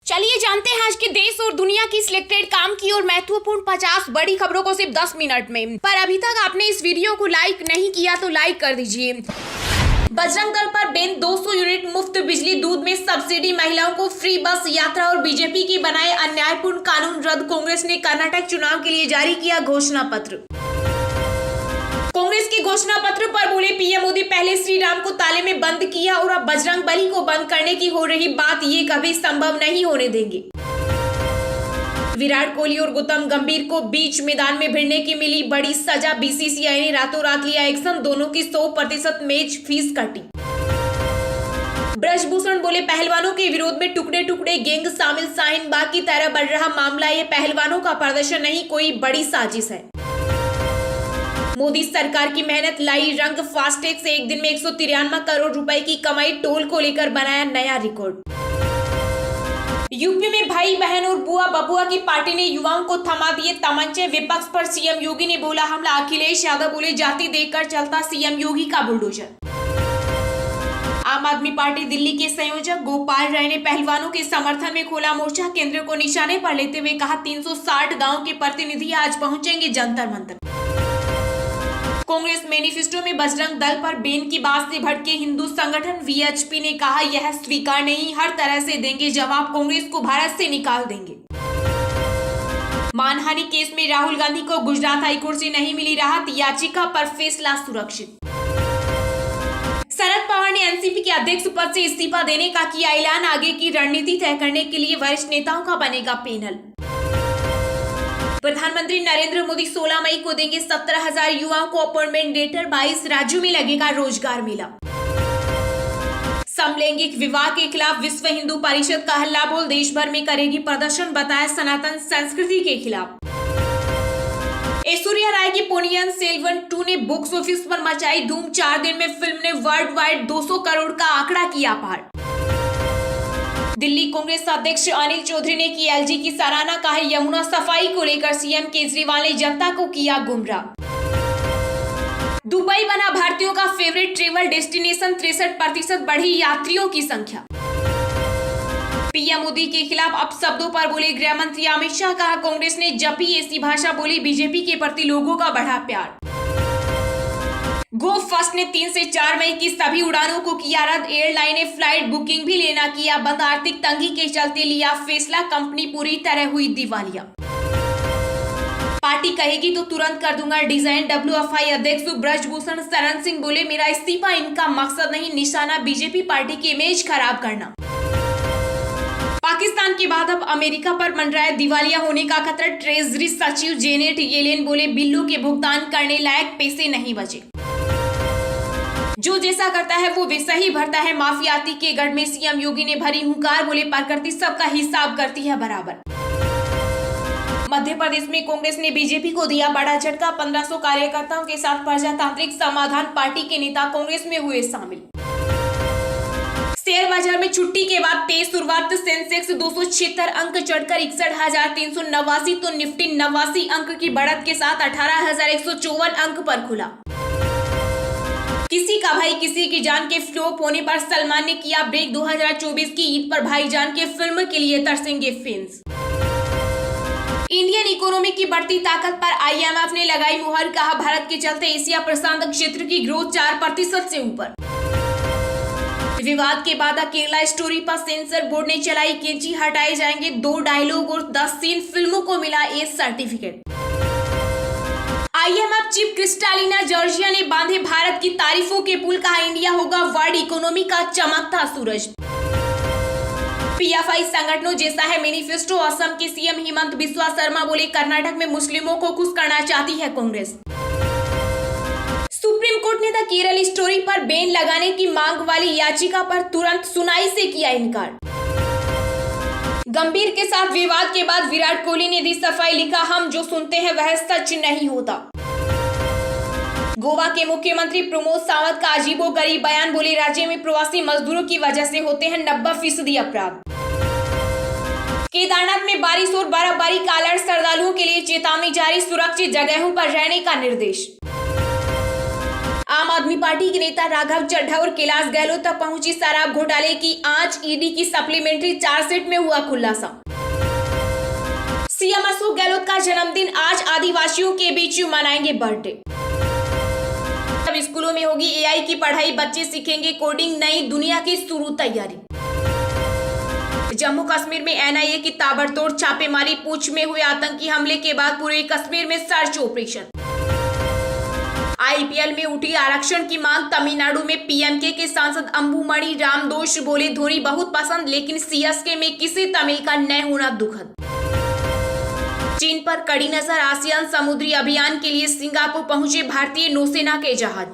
चलिए जानते हैं आज के देश और दुनिया की सिलेक्टेड काम की और महत्वपूर्ण 50 बड़ी खबरों को सिर्फ 10 मिनट में। पर अभी तक आपने इस वीडियो को लाइक नहीं किया तो लाइक कर दीजिए। बजरंग दल पर बैन, 200 यूनिट मुफ्त बिजली, दूध में सब्सिडी, महिलाओं को फ्री बस यात्रा और बीजेपी की बनाए अन्यायपूर्ण कानून रद्द। कांग्रेस ने कर्नाटक चुनाव के लिए जारी किया घोषणा पत्र। कांग्रेस के घोषणा पत्र पर बोले पीएम मोदी, पहले श्री राम को ताले में बंद किया और अब बजरंग बली को बंद करने की हो रही बात, ये कभी संभव नहीं होने देंगे। विराट कोहली और गौतम गंभीर को बीच मैदान में भिड़ने की मिली बड़ी सजा, बीसीसीआई ने रातों रात लिया एक्शन, दोनों की 100% मैच फीस कटी। ब्रजभूषण बोले पहलवानों के विरोध में टुकड़े टुकड़े गैंग शामिल, शाहीन बाग की तरह बढ़ रहा मामला, ये पहलवानों का प्रदर्शन नहीं कोई बड़ी साजिश है। मोदी सरकार की मेहनत लाई रंग, फास्टैग से एक दिन में 193 करोड़ रुपए की कमाई, टोल को लेकर बनाया नया रिकॉर्ड। यूपी में भाई बहन और बुआ बबुआ की पार्टी ने युवाओं को थमा दिए तमंचे, विपक्ष पर सीएम योगी ने बोला हमला, अखिलेश यादव बोले जाति देखकर चलता सीएम योगी का बुलडोजर। आम आदमी पार्टी दिल्ली के संयोजक गोपाल राय ने पहलवानों के समर्थन में खोला मोर्चा, केंद्र को निशाने पर लेते हुए कहा 360 गांव के प्रतिनिधि आज पहुंचेंगे जंतर मंतर। कांग्रेस मैनिफेस्टो में बजरंग दल पर बैन की बात से भड़के हिंदू संगठन वीएचपी ने कहा यह स्वीकार नहीं, हर तरह से देंगे जवाब, कांग्रेस को भारत से निकाल देंगे। मानहानि केस में राहुल गांधी को गुजरात हाईकोर्ट से नहीं मिली राहत, याचिका पर फैसला सुरक्षित। शरद पवार ने एनसीपी के अध्यक्ष पद से इस्तीफा देने का किया ऐलान, आगे की रणनीति तय करने के लिए वरिष्ठ नेताओं का बनेगा पैनल। प्रधानमंत्री नरेंद्र मोदी 16 मई को देंगे 17,000 युवाओं को अपॉइंटमेंट लेटर, 22 राज्यों में लगेगा रोजगार मेला। समलैंगिक विवाह के खिलाफ विश्व हिंदू परिषद का हल्ला बोल, देश भर में करेगी प्रदर्शन, बताया सनातन संस्कृति के खिलाफ। ऐश्वर्या राय की पोनियन सेल्वन 2 ने बॉक्स ऑफिस पर मचाई धूम, 4 दिन में फिल्म ने वर्ल्ड वाइड 200 करोड़ का आंकड़ा किया पार। दिल्ली कांग्रेस अध्यक्ष अनिल चौधरी ने की एलजी की सराहना, कहा यमुना सफाई को लेकर सीएम केजरीवाल ने जनता को किया गुमराह। दुबई बना भारतीयों का फेवरेट ट्रेवल डेस्टिनेशन, 63% बढ़ी यात्रियों की संख्या। पीएम मोदी के खिलाफ अब शब्दों पर बोले गृह मंत्री अमित शाह, कहा कांग्रेस ने जब भी ऐसी भाषा बोली बीजेपी के प्रति लोगों का बढ़ा प्यार। गो फर्स्ट ने 3 से 4 मई की सभी उड़ानों को किया रद्द, एयरलाइन ने फ्लाइट बुकिंग भी लेना किया बंद, आर्थिक तंगी के चलते लिया फैसला, कंपनी पूरी तरह हुई दिवालिया। पार्टी कहेगी तो तुरंत कर दूंगा डिजाइन, डब्ल्यूएफआई अध्यक्ष ब्रजभूषण शरण सिंह बोले मेरा इस्तीफा इनका मकसद नहीं, निशाना बीजेपी पार्टी की इमेज खराब करना। पाकिस्तान के बाद अब अमेरिका पर मंडराए दिवालिया होने का खतरा, ट्रेजरी सचिव जेनेट येलेन बोले बिलों के भुगतान करने लायक पैसे नहीं बचे, जो जैसा करता है वो वैसा ही भरता है, माफियाती के गढ़ में सीएम योगी ने भरी हुंकार, बोले प्रकृति सबका हिसाब करती है बराबर। मध्य प्रदेश में कांग्रेस ने बीजेपी को दिया बड़ा झटका, 1500 कार्यकर्ताओं के साथ प्रजातांत्रिक समाधान पार्टी के नेता कांग्रेस में हुए शामिल। शेयर बाजार में छुट्टी के बाद तेज शुरुआत, सेंसेक्स 276 अंक चढ़कर 61,389 तो निफ्टी 89 अंक की बढ़त के साथ 18,154 अंक पर खुला। किसी का भाई किसी की जान के फ्लॉप होने पर सलमान ने किया ब्रेक, 2024 की ईद पर भाईजान के फिल्म के लिए तरसेंगे फैंस। इंडियन इकोनॉमी की बढ़ती ताकत पर आईएमएफ ने लगाई मुहर, कहा भारत के चलते एशिया प्रशांत क्षेत्र की ग्रोथ 4% से ऊपर। विवाद के बाद केरला स्टोरी पर सेंसर बोर्ड ने चलाई कैंची, हटाए जाएंगे 2 डायलॉग और 10 सीन, फिल्मों को मिला A certificate. IMF chief Kristalina Georgieva ने बांधे भारत की तारीफों के पुल, कहा इंडिया होगा वर्ल्ड इकोनॉमी का चमकता सूरज। पीएफआई संगठनों जैसा है मैनिफेस्टो, असम के सीएम हेमंत बिस्वा शर्मा बोले कर्नाटक में मुस्लिमों को खुश करना चाहती है कांग्रेस। सुप्रीम कोर्ट ने द केरल स्टोरी पर बैन लगाने की मांग वाली याचिका पर तुरंत सुनवाई से किया इनकार। गंभीर के साथ विवाद के बाद विराट कोहली ने दी सफाई, लिखा हम जो सुनते हैं वह सच नहीं होता। गोवा के मुख्यमंत्री प्रमोद सावंत का अजीबोगरीब बयान, बोले राज्य में प्रवासी मजदूरों की वजह से होते हैं 90% अपराध। केदारनाथ में बारिश और बर्फबारी का अलर्ट, श्रद्धालुओं के लिए चेतावनी जारी, सुरक्षित जगहों पर रहने का निर्देश। आम आदमी पार्टी के नेता राघव चड्ढा और कैलाश गहलोत तक पहुंची शराब घोटाले की आंच। ईडी की सप्लीमेंट्री चार्जशीट में हुआ खुलासा। सीएम अशोक गहलोत का जन्मदिन आज, आदिवासियों के बीच मनाएंगे बर्थडे। अब स्कूलों में होगी एआई की पढ़ाई, बच्चे सीखेंगे कोडिंग, नई दुनिया की शुरू तैयारी। जम्मू कश्मीर में एनआईए की ताबड़तोड़ छापेमारी, पूंछ में हुए आतंकी हमले के बाद पूरे कश्मीर में सर्च ऑपरेशन। आईपीएल में उठी आरक्षण की मांग, तमिलनाडु में पीएमके के सांसद अंबुमणि रामदोस बोले धोनी बहुत पसंद, लेकिन सीएसके में किसी तमिल का न होना दुखद। चीन पर कड़ी नजर, आसियान समुद्री अभियान के लिए सिंगापुर पहुंचे भारतीय नौसेना के जहाज।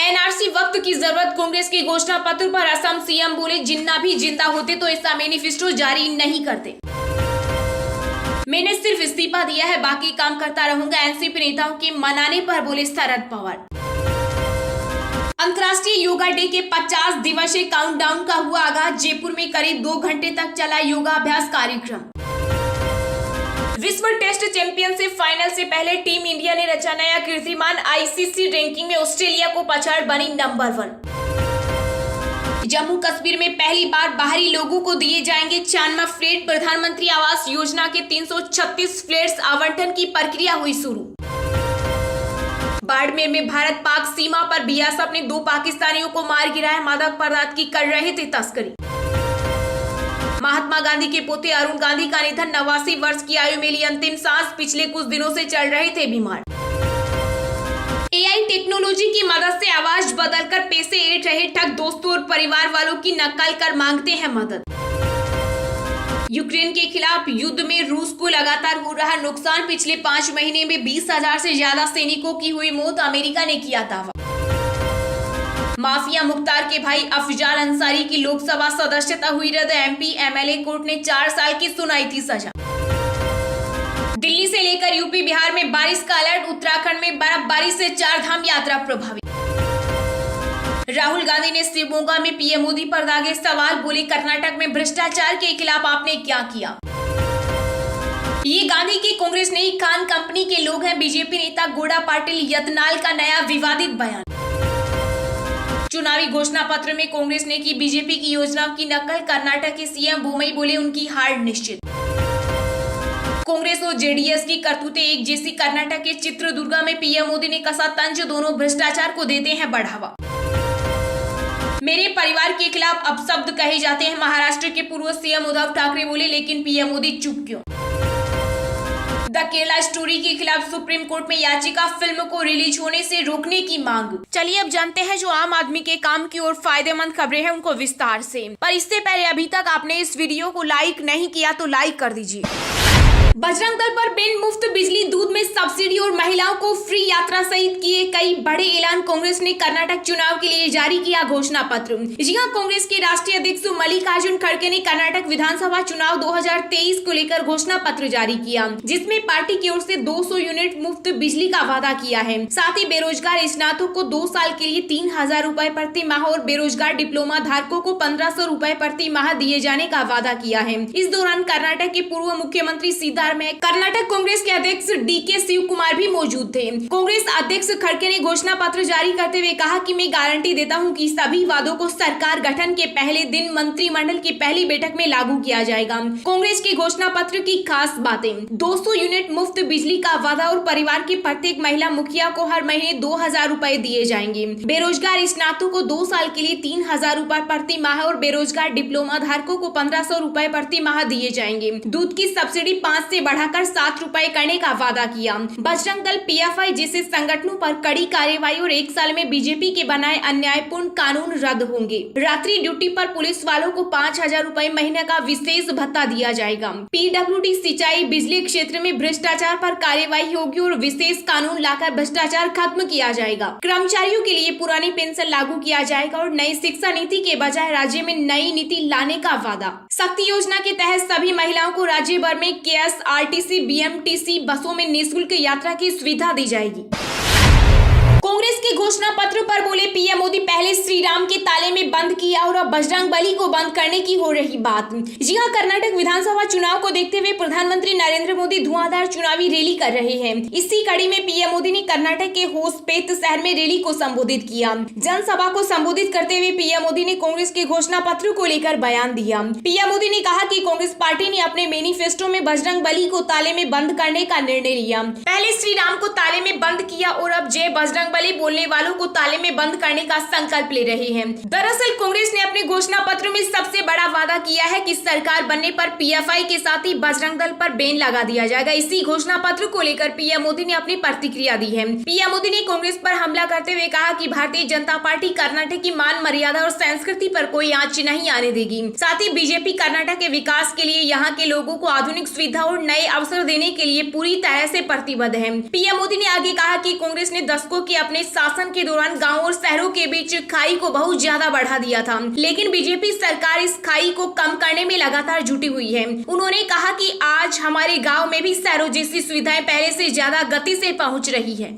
एनआरसी वक्त की जरूरत, कांग्रेस के घोषणा पत्र पर असम सीएम बोले जिन्ना भी जिंदा होते तो ऐसा मैनिफेस्टो जारी नहीं करते। मैंने सिर्फ इस्तीफा दिया है, बाकी काम करता रहूंगा, एनसीपी नेताओं के मनाने पर बोले शरद पवार। अंतर्राष्ट्रीय योगा डे के 50 दिवसीय काउंटडाउन का हुआ आगाज। जयपुर में करीब 2 घंटे तक चला योगाभ्यास कार्यक्रम। विश्व टेस्ट चैंपियनशिप फाइनल से पहले टीम इंडिया ने रचा नया कीर्तिमान। आईसीसी रैंकिंग में ऑस्ट्रेलिया को पछाड़ बनी नंबर 1। जम्मू कश्मीर में पहली बार बाहरी लोगों को दिए जाएंगे 96 फ्लैट। प्रधानमंत्री आवास योजना के 336 फ्लैट्स आवंटन की प्रक्रिया हुई शुरू। बाड़मेर में भारत पाक सीमा पर बीएसएफ ने 2 पाकिस्तानियों को मार गिराया, मादक पदार्थ की कर रहे थे तस्करी। महात्मा गांधी के पोते अरुण गांधी का निधन, 89 वर्ष की आयु में ली अंतिम सांस, पिछले कुछ दिनों से चल रहे थे बीमार। एआई टेक्नोलॉजी की मदद से आवाज बदलकर पैसे ऐंठ रहे ठग, दोस्तों और परिवार वालों की नकल कर मांगते हैं मदद। यूक्रेन के खिलाफ युद्ध में रूस को लगातार हो रहा नुकसान, पिछले 5 महीने में 20,000 से ज्यादा सैनिकों की हुई मौत, अमेरिका ने किया दावा। माफिया मुख्तार के भाई अफजाल अंसारी की लोकसभा सदस्यता हुई रद्द, एमपी एमएलए कोर्ट ने 4 साल की सुनाई थी सजा। दिल्ली से लेकर यूपी बिहार में बारिश का अलर्ट, उत्तराखंड में बर्फबारी से 4 धाम यात्रा प्रभावित। राहुल गांधी ने शिवमोगा में पीएम मोदी पर दागे सवाल, बोले कर्नाटक में भ्रष्टाचार के खिलाफ आपने क्या किया। ये गांधी की कांग्रेस नहीं, खान कंपनी के लोग हैं। बीजेपी नेता गौड़ा पाटिल यत्नाल का नया विवादित बयान। चुनावी घोषणा पत्र में कांग्रेस ने की बीजेपी की योजनाओं की नकल, कर्नाटक के सीएम बोमई बोले उनकी हार निश्चित। कांग्रेस और जेडीएस की करतूतें एक जैसी, कर्नाटक के चित्रदुर्गा में पीएम मोदी ने कसा तंज, दोनों भ्रष्टाचार को देते हैं बढ़ावा। मेरे परिवार के खिलाफ अपशब्द कहे जाते हैं, महाराष्ट्र के पूर्व सीएम उद्धव ठाकरे बोले, लेकिन पीएम मोदी चुप क्यों। द केरला स्टोरी के खिलाफ सुप्रीम कोर्ट में याचिका, फिल्म को रिलीज होने से रोकने की मांग। चलिए अब जानते हैं जो आम आदमी के काम की और फायदेमंद खबरें हैं उनको विस्तार से। पर इससे पहले अभी तक आपने इस वीडियो को लाइक नहीं किया तो लाइक कर दीजिए। बजरंग दल पर बिन मुफ्त बिजली, दूध में सब्सिडी और महिलाओं को फ्री यात्रा सहित किए कई बड़े ऐलान। कांग्रेस ने कर्नाटक चुनाव के लिए जारी किया घोषणा पत्र। जी हां, कांग्रेस के राष्ट्रीय अध्यक्ष मल्लिकार्जुन खड़गे ने कर्नाटक विधानसभा चुनाव 2023 को लेकर घोषणा पत्र जारी किया, जिसमें पार्टी की ओर से 200 यूनिट मुफ्त बिजली का वादा किया है। साथ ही बेरोजगार स्नातकों को 2 साल के लिए 3,000 रूपए प्रति माह और बेरोजगार डिप्लोमा धारकों को 1,500 रूपए प्रति माह दिए जाने का वादा किया है। इस दौरान कर्नाटक के पूर्व मुख्यमंत्री सीधा में कर्नाटक कांग्रेस के अध्यक्ष डीके शिव कुमार भी मौजूद थे। कांग्रेस अध्यक्ष खड़गे ने घोषणा पत्र जारी करते हुए कहा कि मैं गारंटी देता हूं कि सभी वादों को सरकार गठन के पहले दिन मंत्रिमंडल की पहली बैठक में लागू किया जाएगा। कांग्रेस के घोषणा पत्र की खास बातें, 200 यूनिट मुफ्त बिजली का वादा और परिवार की प्रत्येक महिला मुखिया को हर महीने 2,000 रूपए दिए जाएंगे। बेरोजगार स्नातकों को 2 साल के लिए 3,000 रूपए प्रति माह और बेरोजगार डिप्लोमा धारकों को 1,500 रूपए प्रति माह दिए जाएंगे। दूध की सब्सिडी 5 से बढ़ाकर 7 रुपए करने का वादा किया। बजरंग दल पीएफआई जैसे संगठनों पर कड़ी कार्रवाई और 1 साल में बीजेपी के बनाए अन्यायपूर्ण कानून रद्द होंगे। रात्रि ड्यूटी पर पुलिस वालों को 5,000 रूपए महीने का विशेष भत्ता दिया जाएगा। पीडब्ल्यूडी सिंचाई बिजली क्षेत्र में भ्रष्टाचार पर कार्रवाई होगी और विशेष कानून लाकर भ्रष्टाचार खत्म किया जाएगा। कर्मचारियों के लिए पुरानी पेंशन लागू किया जाएगा और नई शिक्षा नीति के बजाय राज्य में नई नीति लाने का वादा। शक्ति योजना के तहत सभी महिलाओं को राज्य भर में केएसआरटीसी बीएमटीसी बसों में निःशुल्क यात्रा की सुविधा दी जाएगी। कांग्रेस के घोषणा पत्र पर बोले पीएम मोदी, पहले श्री राम के ताले में बंद किया और अब बजरंग बली को बंद करने की हो रही बात। जी हां, कर्नाटक विधानसभा चुनाव को देखते हुए प्रधानमंत्री नरेंद्र मोदी धुआंधार चुनावी रैली कर रहे हैं। इसी कड़ी में पीएम मोदी ने कर्नाटक के होसपेट शहर में रैली को संबोधित किया। जनसभा को संबोधित करते हुए पीएम मोदी ने कांग्रेस के घोषणा पत्र को लेकर बयान दिया। पीएम मोदी ने कहा कि कांग्रेस पार्टी ने अपने मैनिफेस्टो में बजरंग बली को ताले में बंद करने का निर्णय लिया। पहले श्री राम को ताले में बंद किया और अब जय बजरंग बली बोलने वालों को ताले में बंद करने का संकल्प ले रहे हैं। दरअसल कांग्रेस ने अपने घोषणा पत्र में सबसे बड़ा वादा किया है कि सरकार बनने पर पीएफआई के साथ ही बजरंग दल पर बैन लगा दिया जाएगा। इसी घोषणा पत्र को लेकर पीएम मोदी ने अपनी प्रतिक्रिया दी है। पीएम मोदी ने कांग्रेस पर हमला करते हुए कहा कि भारतीय जनता पार्टी कर्नाटक की मान मर्यादा और संस्कृति पर कोई आंच नहीं आने देगी। साथ ही बीजेपी कर्नाटक के विकास के लिए यहाँ के लोगों को आधुनिक सुविधा और नए अवसर देने के लिए पूरी तरह से प्रतिबद्ध है। पीएम मोदी ने आगे कहा कि कांग्रेस ने दशकों के अपने शासन के दौरान गाँव और शहरों के बीच खाई को बहुत ज्यादा बढ़ा दिया था, लेकिन बीजेपी सरकार इस खाई को कम करने में लगातार जुटी हुई है। उन्होंने कहा कि आज हमारे गाँव में भी शहरों जैसी सुविधाएं पहले से ज्यादा गति से पहुँच रही है।